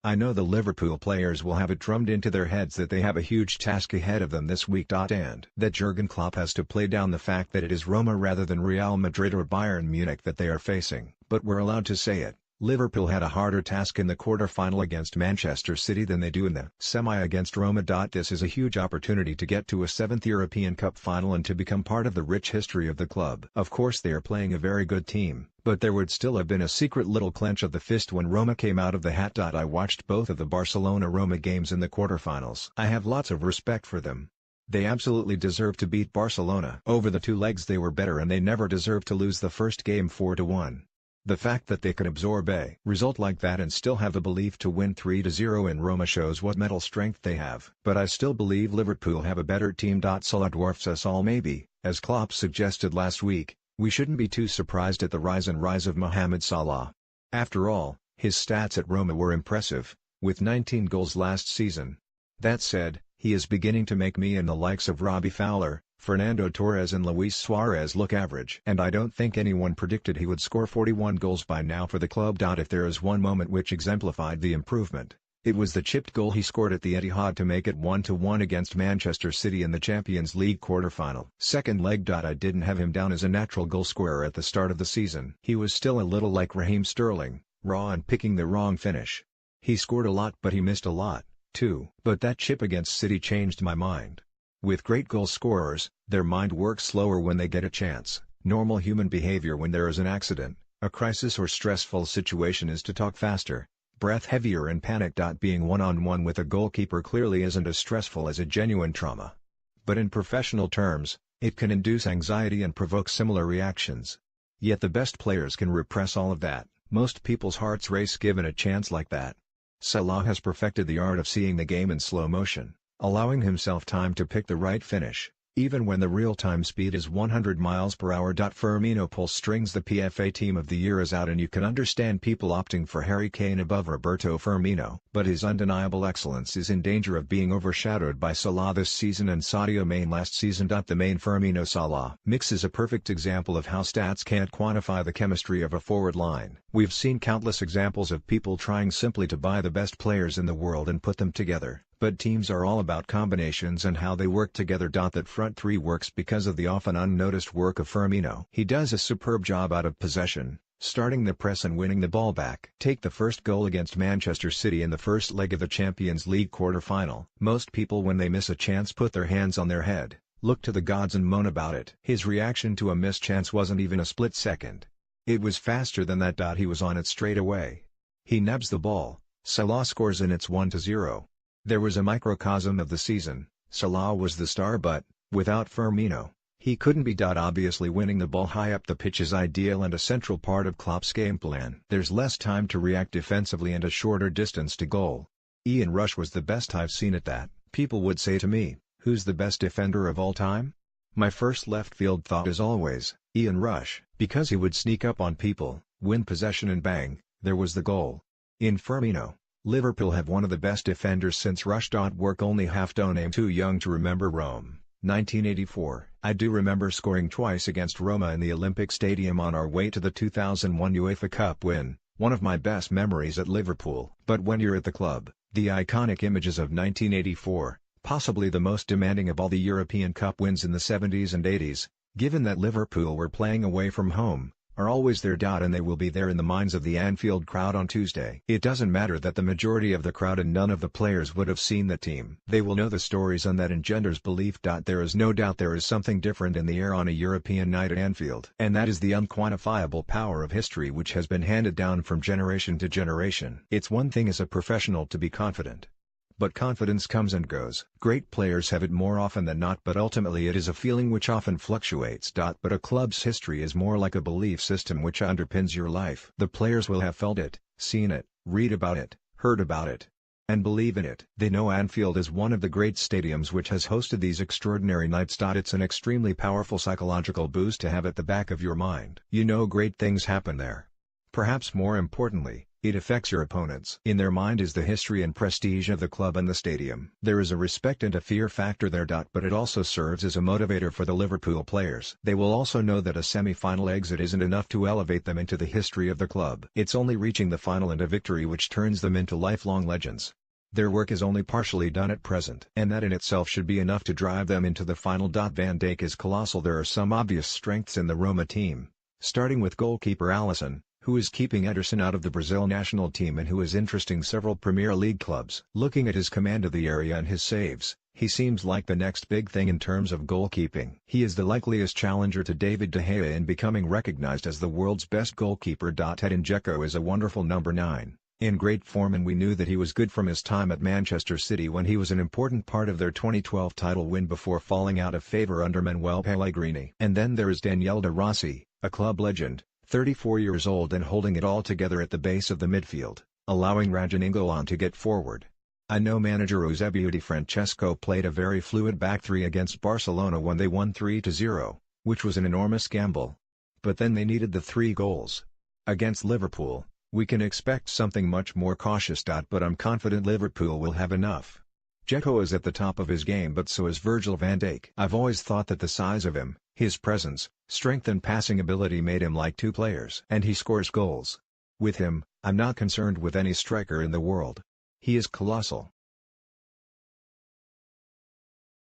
I know the Liverpool players will have it drummed into their heads that they have a huge task ahead of them this week. And that Jurgen Klopp has to play down the fact that it is Roma rather than Real Madrid or Bayern Munich that they are facing. But we're allowed to say it. Liverpool had a harder task in the quarter-final against Manchester City than they do in the semi against Roma. This is a huge opportunity to get to a 7th European Cup final and to become part of the rich history of the club. Of course they are playing a very good team, but there would still have been a secret little clench of the fist when Roma came out of the hat. I watched both of the Barcelona-Roma games in the quarter-finals. I have lots of respect for them. They absolutely deserve to beat Barcelona. Over the 2 legs they were better and they never deserved to lose the first game 4-1. The fact that they could absorb a result like that and still have the belief to win 3-0 in Roma shows what mental strength they have. But I still believe Liverpool have a better team. Salah dwarfs us all. Maybe, as Klopp suggested last week, we shouldn't be too surprised at the rise of Mohamed Salah. After all, his stats at Roma were impressive, with 19 goals last season. That said, he is beginning to make me and the likes of Robbie Fowler, Fernando Torres and Luis Suarez look average. And I don't think anyone predicted he would score 41 goals by now for the club. If there is one moment which exemplified the improvement, it was the chipped goal he scored at the Etihad to make it 1-1 against Manchester City in the Champions League quarter-final. Second leg. I didn't have him down as a natural goal-scorer at the start of the season. He was still a little like Raheem Sterling, raw and picking the wrong finish. He scored a lot but he missed a lot, too. But that chip against City changed my mind. With great goal scorers, their mind works slower when they get a chance. Normal human behavior when there is an accident, a crisis or stressful situation is to talk faster, breath heavier and panic. Being one-on-one with a goalkeeper clearly isn't as stressful as a genuine trauma. But in professional terms, it can induce anxiety and provoke similar reactions. Yet the best players can repress all of that. Most people's hearts race given a chance like that. Salah has perfected the art of seeing the game in slow motion, allowing himself time to pick the right finish, even when the real-time speed is 100 miles per hour. Firmino pulls strings. The PFA Team of the Year is out and you can understand people opting for Harry Kane above Roberto Firmino. But his undeniable excellence is in danger of being overshadowed by Salah this season and Sadio Mane last season. The Mane Firmino-Salah mix is a perfect example of how stats can't quantify the chemistry of a forward line. We've seen countless examples of people trying simply to buy the best players in the world and put them together. But teams are all about combinations and how they work together. That front three works because of the often unnoticed work of Firmino. He does a superb job out of possession, starting the press and winning the ball back. Take the first goal against Manchester City in the first leg of the Champions League quarter-final. Most people when they miss a chance put their hands on their head, look to the gods and moan about it. His reaction to a missed chance wasn't even a split second. It was faster than that. He was on it straight away. He nabs the ball, Salah scores and it's 1-0. There was a microcosm of the season. Salah was the star but, without Firmino, he couldn't be. Obviously winning the ball high up the pitch is ideal and a central part of Klopp's game plan. There's less time to react defensively and a shorter distance to goal. Ian Rush was the best I've seen at that. People would say to me, who's the best defender of all time? My first left field thought is always, Ian Rush, because he would sneak up on people, win possession and bang, there was the goal. In Firmino, Liverpool have one of the best defenders since Rush. Work only half done. I'm too young to remember Rome, 1984. I do remember scoring twice against Roma in the Olympic Stadium on our way to the 2001 UEFA Cup win, one of my best memories at Liverpool. But when you're at the club, the iconic images of 1984, possibly the most demanding of all the European Cup wins in the 70s and 80s, given that Liverpool were playing away from home, are always there. And they will be there in the minds of the Anfield crowd on Tuesday. It doesn't matter that the majority of the crowd and none of the players would have seen the team. They will know the stories and that engenders belief. There is no doubt there is something different in the air on a European night at Anfield. And that is the unquantifiable power of history which has been handed down from generation to generation. It's one thing as a professional to be confident. But confidence comes and goes. Great players have it more often than not, but ultimately it is a feeling which often fluctuates. But a club's history is more like a belief system which underpins your life. The players will have felt it, seen it, read about it, heard about it, and believe in it. They know Anfield is one of the great stadiums which has hosted these extraordinary nights. It's an extremely powerful psychological boost to have at the back of your mind. You know great things happen there. Perhaps more importantly, It affects your opponents. In their mind is the history and prestige of the club and the stadium. There is a respect and a fear factor there. But it also serves as a motivator for the Liverpool players. They will also know that a semi-final exit isn't enough to elevate them into the history of the club. It's only reaching the final and a victory which turns them into lifelong legends. Their work is only partially done at present, and that in itself should be enough to drive them into the final. Van Dijk is colossal. There are some obvious strengths in the Roma team, starting with goalkeeper Alisson, who is keeping Ederson out of the Brazil national team and who is interesting several Premier League clubs. Looking at his command of the area and his saves, he seems like the next big thing in terms of goalkeeping. He is the likeliest challenger to David De Gea in becoming recognized as the world's best goalkeeper. Edin Dzeko is a wonderful number 9, in great form, and we knew that he was good from his time at Manchester City when he was an important part of their 2012 title win before falling out of favour under Manuel Pellegrini. And then there is Daniele De Rossi, a club legend, 34 years old and holding it all together at the base of the midfield, allowing Rajan Nainggolan to get forward. I know manager Eusebio Di Francesco played a very fluid back three against Barcelona when they won 3-0, which was an enormous gamble. But then they needed the 3 goals. Against Liverpool, we can expect something much more cautious. But I'm confident Liverpool will have enough. Dzeko is at the top of his game, but so is Virgil van Dijk. I've always thought that the size of him, his presence, strength and passing ability made him like 2 players. And he scores goals. With him, I'm not concerned with any striker in the world. He is colossal.